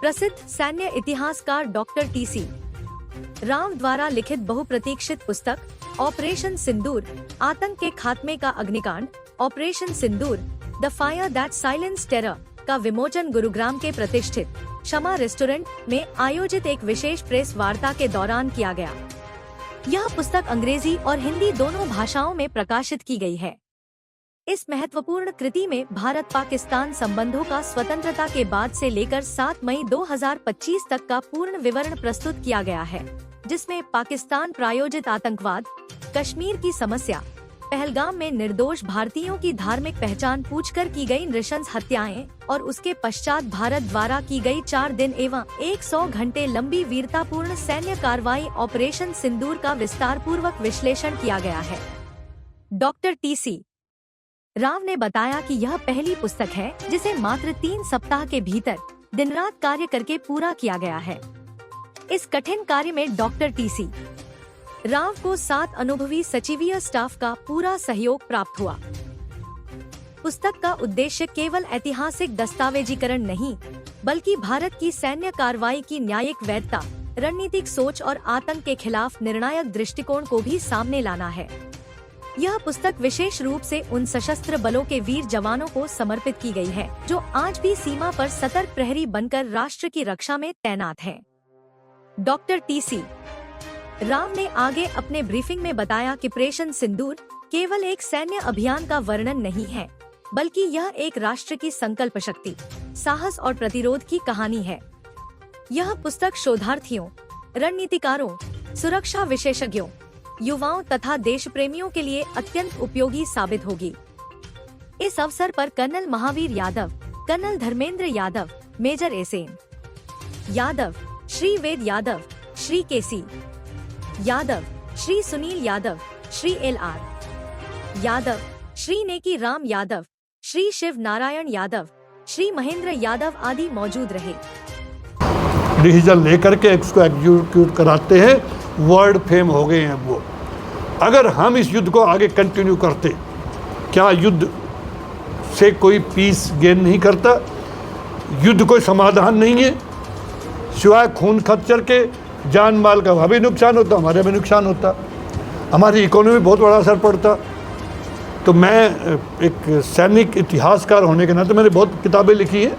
प्रसिद्ध सैन्य इतिहासकार डॉक्टर टी.सी. राव द्वारा लिखित बहुप्रतीक्षित पुस्तक ऑपरेशन सिंदूर, आतंक के खात्मे का अग्निकांड, operation Sindoor, the fire that silence terror का विमोचन गुरुग्राम के प्रतिष्ठित क्षमा रेस्टोरेंट में आयोजित एक विशेष प्रेस वार्ता के दौरान किया गया। यह पुस्तक अंग्रेजी और हिंदी दोनों भाषाओं में प्रकाशित की गई है। इस महत्वपूर्ण कृति में भारत पाकिस्तान संबंधों का स्वतंत्रता के बाद से लेकर 7 मई 2025 तक का पूर्ण विवरण प्रस्तुत किया गया है, जिसमें पाकिस्तान प्रायोजित आतंकवाद, कश्मीर की समस्या, पहलगाम में निर्दोष भारतीयों की धार्मिक पहचान पूछकर की गई नृशंस हत्याएं और उसके पश्चात भारत द्वारा की गई 4 दिन एवं 100 घंटे लंबी वीरतापूर्ण सैन्य कार्रवाई ऑपरेशन सिंदूर का विस्तार पूर्वक विश्लेषण किया गया है। Doctor TC. राव ने बताया कि यह पहली पुस्तक है जिसे मात्र 3 सप्ताह के भीतर दिन रात कार्य करके पूरा किया गया है। इस कठिन कार्य में डॉक्टर टी.सी. राव को 7 अनुभवी सचिवीय स्टाफ का पूरा सहयोग प्राप्त हुआ। पुस्तक का उद्देश्य केवल ऐतिहासिक दस्तावेजीकरण नहीं, बल्कि भारत की सैन्य कार्रवाई की न्यायिक वैधता, रणनीतिक सोच और आतंक के खिलाफ निर्णायक दृष्टिकोण को भी सामने लाना है। यह पुस्तक विशेष रूप से उन सशस्त्र बलों के वीर जवानों को समर्पित की गई है जो आज भी सीमा पर सतर्क प्रहरी बनकर राष्ट्र की रक्षा में तैनात हैं। Doctor TC. राव ने आगे अपने ब्रीफिंग में बताया कि ऑपरेशन सिंदूर केवल एक सैन्य अभियान का वर्णन नहीं है, बल्कि यह एक राष्ट्र की संकल्प शक्ति, साहस और प्रतिरोध की कहानी है। यह पुस्तक शोधार्थियों, रणनीतिकारों, सुरक्षा विशेषज्ञों, युवाओं तथा देश प्रेमियों के लिए अत्यंत उपयोगी साबित होगी। इस अवसर पर colonel Mahavir Yadav, colonel Dharmendra Yadav, major SN Yadav, Shri Ved Yadav, Shri KC. Yadav, Shri Sunil Yadav, Shri LR. Yadav, Shri Neki Ram Yadav, Shri Shiv Narayan Yadav, Shri Mahendra Yadav आदि मौजूद रहे। डिसीजन लेकर के इसको एग्जीक्यूट कराते हैं, वर्ल्ड फेम हो गए हैं वो। अगर हम इस युद्ध को आगे कंटिन्यू करते, क्या युद्ध से कोई पीस गेन नहीं करता? युद्ध कोई समाधान नहीं है, सिवाय खून खच्चर के जान माल का वहाँ भी नुकसान होता, हमारे भी नुकसान होता, हमारी इकोनॉमी बहुत बड़ा असर पड़ता। तो मैं एक सैनिक इतिहासकार होने के नाते मैंने बहुत किताबें लिखी हैं।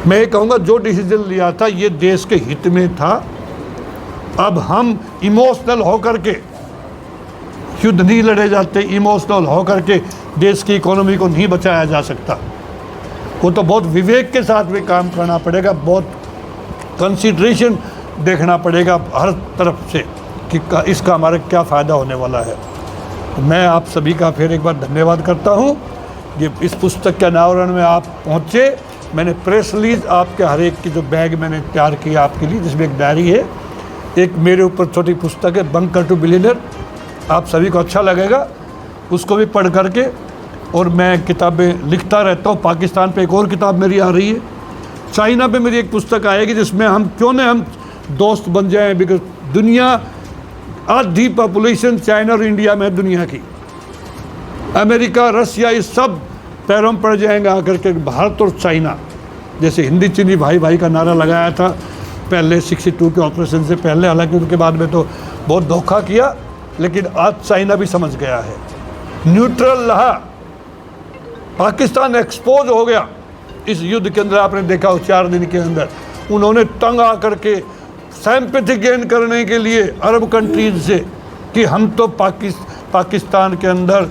मैं ये कहूँगा जो डिसीजन लिया था ये देश के हित में था। अब हम इमोशनल होकर के युद्ध नहीं लड़े जाते, इमोशनल होकर के देश की इकोनॉमी को नहीं बचाया जा सकता। वो तो बहुत विवेक के साथ भी काम करना पड़ेगा, बहुत कंसिडरेशन देखना पड़ेगा हर तरफ से कि इसका हमारा क्या फ़ायदा होने वाला है। तो मैं आप सभी का फिर एक बार धन्यवाद करता हूँ। ये इस पुस्तक के अनावरण में आप पहुँचे। मैंने प्रेस रिलीज आपके हर एक की जो बैग मैंने तैयार किया आपके लिए, जिसमें एक डायरी है, एक मेरे ऊपर छोटी पुस्तक है बंकर टू बिलियनर, आप सभी को अच्छा लगेगा उसको भी पढ़ करके। और मैं किताबें लिखता रहता हूँ। पाकिस्तान पे एक और किताब मेरी आ रही है, चाइना पे मेरी एक पुस्तक आएगी जिसमें हम क्यों न हम दोस्त बन जाएं, बिकॉज दुनिया आधी पॉपुलेशन चाइना और इंडिया में है दुनिया की। अमेरिका, रसिया, ये सब पैरों में पड़ जाएंगे आकर के। भारत और चाइना, जैसे हिंदी चीनी भाई भाई का नारा लगाया था पहले 62 के ऑपरेशन से पहले, हालांकि उनके बाद में तो बहुत धोखा किया, लेकिन आज चाइना भी समझ गया है, न्यूट्रल रहा। पाकिस्तान एक्सपोज हो गया इस युद्ध के अंदर। आपने देखा हो 4 दिन के अंदर उन्होंने तंग आकर के सिंपैथी गेन करने के लिए अरब कंट्रीज से कि हम तो पाकिस्तान के अंदर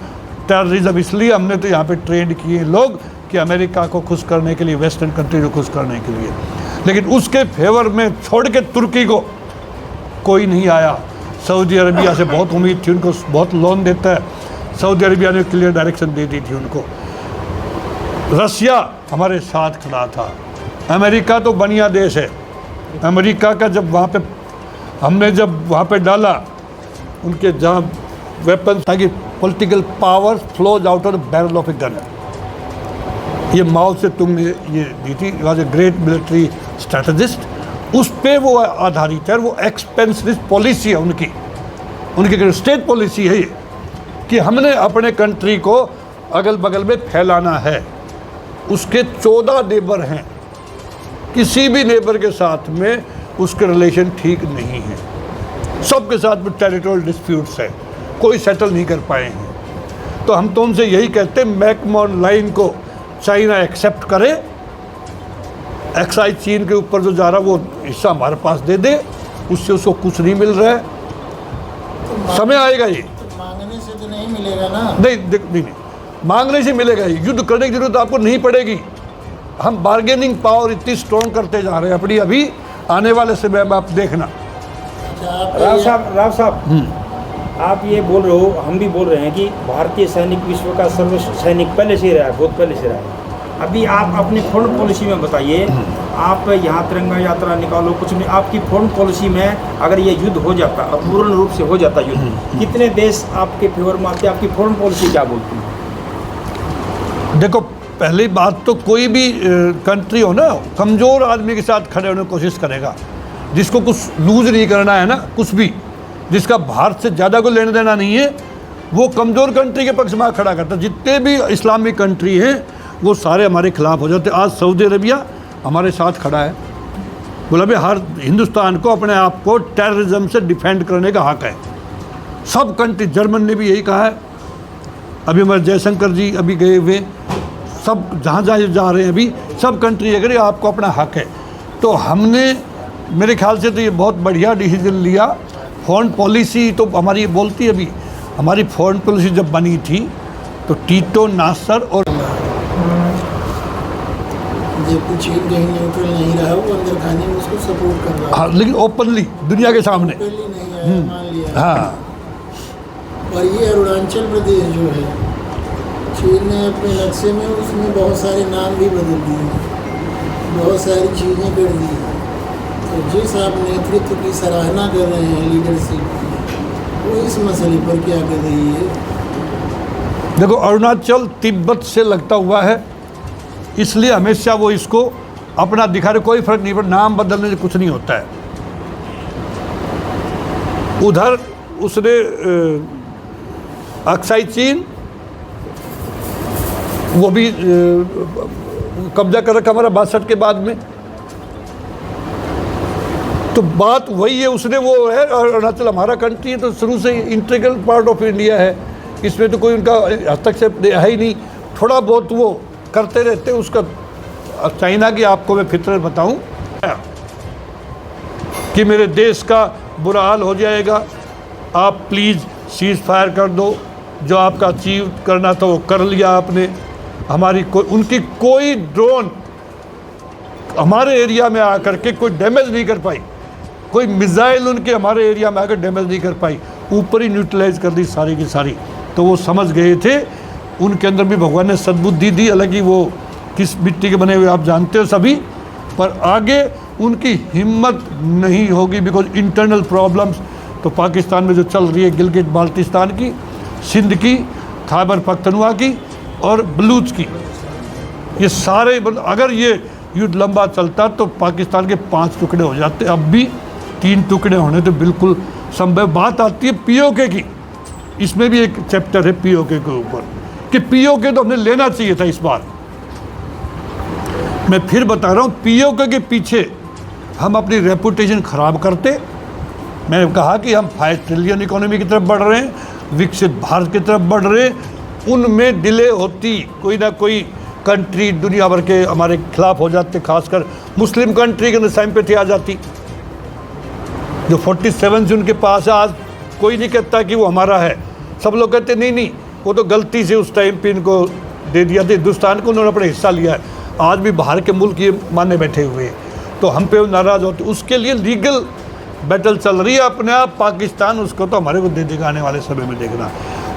टेररिज्म, इसलिए हमने तो यहाँ पे ट्रेंड किए लोग कि अमेरिका को खुश करने के लिए, वेस्टर्न कंट्री को खुश करने के लिए। लेकिन उसके फेवर में छोड़ के तुर्की को कोई नहीं आया। सऊदी अरबिया से बहुत उम्मीद थी, उनको बहुत लोन देता है, सऊदी अरबिया ने क्लियर डायरेक्शन दे दी थी उनको। रसिया हमारे साथ खड़ा था। अमेरिका तो बढ़िया देश है। अमेरिका का जब वहाँ पे हमने जब वहाँ पे डाला उनके जहाँ वेपन, ताकि political power flows out of the barrel of a gun, ये माओ से तुमने ये दी थी, was a great military strategist. उस पे वो आधारित है, वो एक्सपेंसिव पॉलिसी है उनकी स्टेट पॉलिसी है ये कि हमने अपने कंट्री को अगल बगल में फैलाना है। उसके 14 नेबर हैं किसी भी नेबर के साथ में उसके रिलेशन ठीक नहीं है। सबके साथ में टेरिटोरियल डिस्प्यूट्स है, कोई सेटल नहीं कर पाए हैं। तो हम तो उनसे यही कहते हैं मैकमोहन लाइन को चाइना एक्सेप्ट करे, एक्साइज चीन के ऊपर जो जा रहा वो हिस्सा हमारे पास दे दे, उससे उसको कुछ नहीं मिल रहा है। तो समय आएगा ये, तो मांगने से तो नहीं मिलेगा ना। नहीं, मांगने से मिलेगा। युद्ध करने की जरूरत आपको नहीं पड़ेगी। हम बार्गेनिंग पावर इतनी स्ट्रॉन्ग करते जा रहे हैं अपनी, अभी आने वाले समय में आप देखना। अच्छा, राव साहब आप ये बोल रहे हो, हम भी बोल रहे हैं कि भारतीय सैनिक विश्व का सर्वश्रेष्ठ सैनिक पहले से ही रहा है, बहुत पहले से रहा है। अभी आप अपनी फॉरेन पॉलिसी में बताइए, आप यहाँ तिरंगा यात्रा निकालो कुछ नहीं, आपकी फॉरेन पॉलिसी में अगर ये युद्ध हो जाता, पूर्ण रूप से हो जाता युद्ध, कितने देश आपके फेवर में आते, आपकी फॉरेन पॉलिसी क्या बोलती है? देखो, पहली बात तो कोई भी कंट्री हो ना, कमज़ोर आदमी के साथ खड़े होने की कोशिश करेगा, जिसको कुछ लूज नहीं करना है ना, कुछ भी, जिसका भारत से ज़्यादा कोई लेना देना नहीं है, वो कमज़ोर कंट्री के पक्ष में खड़ा करता है। जितने भी इस्लामिक कंट्री हैं वो सारे हमारे खिलाफ हो जाते। आज सऊदी अरबिया हमारे साथ खड़ा है, बोला भाई हर हिंदुस्तान को अपने आप को टेररिज्म से डिफेंड करने का हक है। सब कंट्री, जर्मन ने भी यही कहा है, अभी हमारे जयशंकर जी अभी गए हुए, सब जहाँ जहाँ जा रहे हैं अभी, सब कंट्री अगर आपको अपना हक है। तो हमने मेरे ख्याल से तो ये बहुत बढ़िया डिसीजन लिया। फॉरेन पॉलिसी तो हमारी बोलती है, अभी हमारी फॉरेन पॉलिसी जब बनी थी तो टीटो, नासर और जबकि चीन कहीं न्यूट्रल नहीं रहा, वो अंदर खाने में उसको सपोर्ट कर रहा है। हाँ, लेकिन ओपनली दुनिया के सामने, पहले नहीं आया, मान लिया। हाँ। और ये अरुणाचल प्रदेश जो है, चीन ने अपने नक्शे में उसमें बहुत सारे नाम भी बदल दिए, बहुत सारी चीज़ें कर दी। तो जिस आप नेतृत्व की सराहना कर रहे हैं, लीडरशिप, वो इस मसले पर क्या कर रही है? देखो, अरुणाचल तिब्बत से लगता हुआ है, इसलिए हमेशा वो इसको अपना दिखा रहे, कोई फर्क नहीं पड़ता, नाम बदलने से कुछ नहीं होता है। उधर उसने अक्साई चीन वो भी कब्जा कर रखा हमारा 62 के बाद में। तो बात वही है, उसने वो है, अरुणाचल हमारा कंट्री है तो शुरू से इंटीग्रल पार्ट ऑफ इंडिया है, इसमें तो कोई उनका हस्तक्षेप है ही नहीं। थोड़ा बहुत वो करते रहते, उसका चाइना की आपको मैं फितरत बताऊं कि मेरे देश का बुरा हाल हो जाएगा, आप प्लीज़ सीज़ फायर कर दो, जो आपका अचीव करना था वो कर लिया आपने। हमारी उनकी कोई ड्रोन हमारे एरिया में आकर के कोई डैमेज नहीं कर पाई, कोई मिसाइल उनके हमारे एरिया में आकर डैमेज नहीं कर पाई, ऊपर ही न्यूट्रलाइज कर दी सारी की सारी। तो वो समझ गए थे, उनके अंदर भी भगवान ने सद्बुद्धि दी, हालांकि वो किस मिट्टी के बने हुए आप जानते हो सभी, पर आगे उनकी हिम्मत नहीं होगी, बिकॉज इंटरनल प्रॉब्लम्स तो पाकिस्तान में जो चल रही है, गिलगित बाल्टिस्तान की, सिंध की, खैबर पख्तनख्वा की और बलूच की, ये सारे, अगर ये युद्ध लंबा चलता तो पाकिस्तान के 5 टुकड़े हो जाते, अब भी 3 टुकड़े होने तो बिल्कुल संभव। बात आती है पीओके की, इसमें भी एक चैप्टर है पीओके के ऊपर कि पीओके तो हमने लेना चाहिए था इस बार। मैं फिर बता रहा हूँ, पीओके के पीछे हम अपनी रेपुटेशन ख़राब करते। मैंने कहा कि हम 5 ट्रिलियन इकोनॉमी की तरफ बढ़ रहे हैं, विकसित भारत की तरफ बढ़ रहे हैं, उनमें डिले होती, कोई ना कोई कंट्री दुनिया भर के हमारे खिलाफ हो जाते, खासकर मुस्लिम कंट्री के अंदर सिंपैथी आ जाती। जो 47 से उनके पास है, आज कोई नहीं कहता कि वो हमारा है, सब लोग कहते नहीं वो तो गलती से उस टाइम पे इनको दे दिया था, हिंदुस्तान को उन्होंने अपना हिस्सा लिया है। आज भी बाहर के मुल्क ये मानने बैठे हुए हैं, तो हम पे नाराज़ होते। उसके लिए लीगल बैटल चल रही है अपने आप। पाकिस्तान उसको तो हमारे को दे देगा आने वाले समय में, देखना।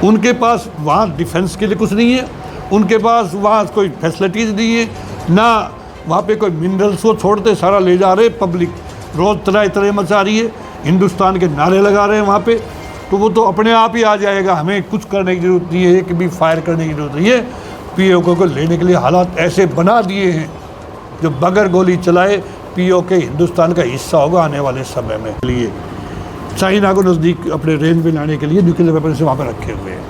उनके पास वहाँ डिफेंस के लिए कुछ नहीं है, उनके पास वहाँ कोई फैसिलिटीज़ नहीं है ना, वहाँ पे कोई मिनरल्स को छोड़ते सारा ले जा रहे, पब्लिक रोज़ तरह मचा रही है, हिंदुस्तान के नारे लगा रहे हैं वहाँ पे। तो वो तो अपने आप ही आ जाएगा, हमें कुछ करने की ज़रूरत नहीं है, एक भी फायर करने की ज़रूरत नहीं है। पीओके को लेने के लिए हालात ऐसे बना दिए हैं, जो बगैर गोली चलाए पीओके हिंदुस्तान का हिस्सा होगा आने वाले समय में। लिए चाइना को नज़दीक अपने रेंज में लाने के लिए न्यूक्लियर वेपन से वहाँ पर रखे हुए हैं,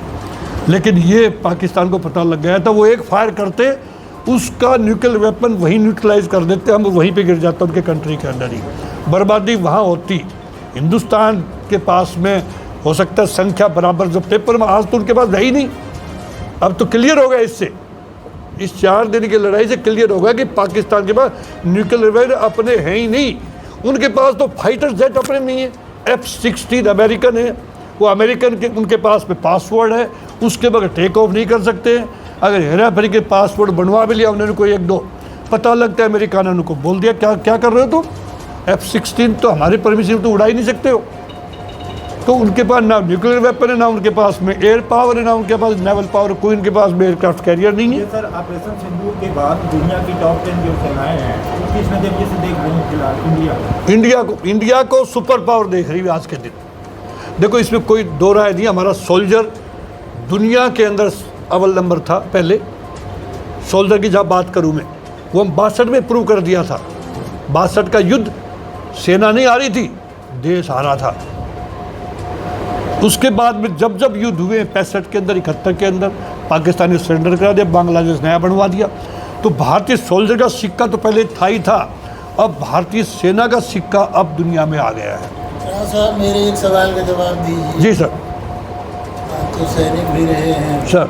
लेकिन ये पाकिस्तान को पता लग गया था, वो एक फायर करते उसका न्यूक्लियर वेपन वहीं न्यूट्रलाइज कर देते, हम वहीं पे गिर जाता उनके कंट्री के अंदर ही, बर्बादी वहाँ होती। हिंदुस्तान के पास में हो सकता है संख्या बराबर जो पेपर में, आज तो उनके पास है ही नहीं। अब तो क्लियर हो गया इससे, इस 4 दिन की लड़ाई से क्लियर हो गया कि पाकिस्तान के पास न्यूक्लियर वेपन अपने हैं ही नहीं। उनके पास तो फाइटर जेट अपने नहीं है, F-16 अमेरिकन है, वो अमेरिकन के उनके पास में पासवर्ड है, उसके बगैर टेक ऑफ नहीं कर सकते हैं। अगर हेरा फेरी के पासवर्ड बनवा भी लिया उन्होंने कोई 1-2, पता लगता है अमेरिका ने उनको बोल दिया क्या क्या कर रहे हो तुम, F-16 तो हमारे परमिशन तो उड़ा ही नहीं सकते हो। तो उनके पास ना न्यूक्लियर वेपन है, ना उनके पास में एयर पावर है, ना उनके पास नेवल पावर, कोई उनके पास में एयरक्राफ्ट कैरियर नहीं है। ये सर ऑपरेशन सिंदूर के बाद दुनिया की टॉप 10 जो सेनाएं हैं वो किस नजरिए से देख रही हैं फिलहाल इंडिया को सुपर पावर देख रही है आज के दिन। देखो इसमें कोई दो राय नहीं, हमारा सोल्जर दुनिया के अंदर अव्वल नंबर था। पहले सोल्जर की जहाँ बात करूँ मैं, वो हम 62 में प्रूव कर दिया था। 62 का युद्ध सेना नहीं आ रही थी, देश हारा था। उसके बाद में जब जब युद्ध हुए 65 के अंदर, 71 के अंदर, पाकिस्तान ने सरेंडर करा दिया, बांग्लादेश नया बनवा दिया। तो भारतीय सोल्जर का सिक्का तो पहले था ही था, अब भारतीय सेना का सिक्का अब दुनिया में आ गया है। साहब मेरे एक सवाल का जवाब दीजिए। जी सर। आप तो सैनिक भी रहे हैं सर,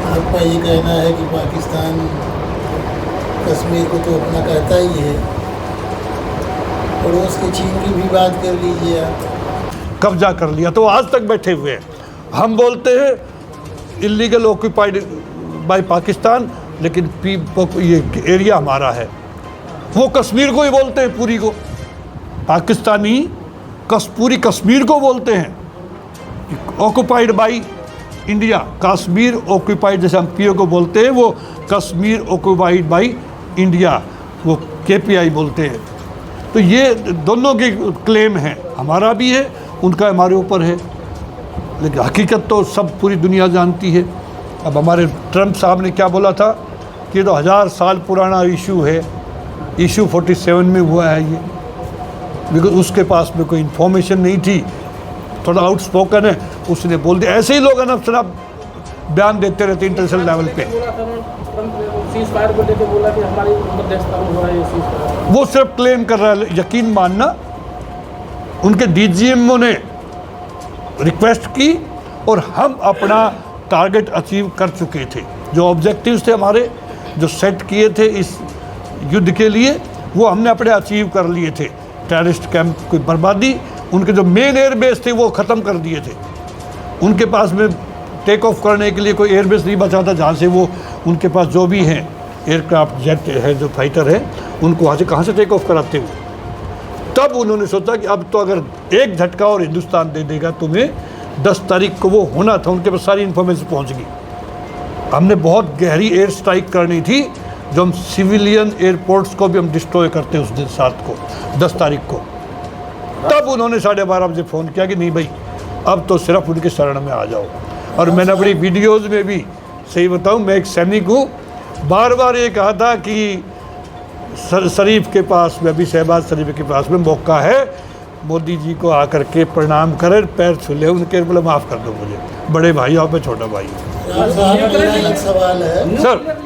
आपका ये कहना है कि पाकिस्तान कश्मीर को तो अपना कहता ही है, पड़ोस के चीन की भी बात कर लीजिए आप। कब्जा कर लिया तो आज तक बैठे हुए हैं। हम बोलते हैं इलीगल ऑक्यूपाइड बाय पाकिस्तान, लेकिन ये एरिया हमारा है। वो कश्मीर को ही बोलते हैं, पूरी को। पाकिस्तानी पूरी कश्मीर को बोलते हैं occupied by India. Kashmir occupied, जैसे हम पीओ को बोलते हैं, वो कश्मीर ऑक्यूपाइड बाय इंडिया, वो KPI बोलते हैं। तो ये दोनों की क्लेम है, हमारा भी है, उनका हमारे ऊपर है, लेकिन हकीकत तो सब पूरी दुनिया जानती है। अब हमारे ट्रंप साहब ने क्या बोला था कि तो 1000 साल पुराना इशू है, इशू 47 में हुआ है ये, बिकॉज उसके पास में कोई इन्फॉर्मेशन नहीं थी, थोड़ा आउटस्पोकन है, उसने बोल दिया। ऐसे ही लोग ना सब बयान देते रहते इंटरनेशनल लेवल पे। वो सिर्फ क्लेम कर रहा है, यकीन मानना उनके DGMO ने रिक्वेस्ट की और हम अपना टारगेट अचीव कर चुके थे। जो ऑब्जेक्टिव्स थे हमारे, जो सेट किए थे इस युद्ध के लिए, वो हमने अपने अचीव कर लिए थे। टेररिस्ट कैंप की बर्बादी, उनके जो मेन एयरबेस थे वो ख़त्म कर दिए थे। उनके पास में टेक ऑफ करने के लिए कोई एयरबेस नहीं बचा था, जहाँ से वो उनके पास जो भी हैं एयरक्राफ्ट जेट है, जो फाइटर है, उनको वहाँ से कहाँ से टेक ऑफ कराते हुए। तब उन्होंने सोचा कि अब तो अगर एक झटका और हिंदुस्तान दे देगा तुम्हें, 10 तारीख को वो होना था, उनके पास सारी इन्फॉर्मेशन पहुँच गई। हमने बहुत गहरी एयर स्ट्राइक करनी थी, जो हम सिविलियन एयरपोर्ट्स को भी हम डिस्ट्रॉय करते उस दिन 7 को, 10 तारीख को। तब उन्होंने 12:30 बजे फ़ोन किया कि नहीं भाई, अब तो सिर्फ उनके शरण में आ जाओ। और मैंने अपनी वीडियोज़ में भी, सही बताऊँ, मैं एक सैनिक हूँ, बार बार ये कहा था कि शरीफ के पास में, अभी शहबाज शरीफ के पास में मौका है, मोदी जी को आकर के प्रणाम करें, पैर छूले उनके, बोले माफ़ कर दो मुझे, बड़े भाई आप पे छोटा भाई। मेरा एक सवाल है सर,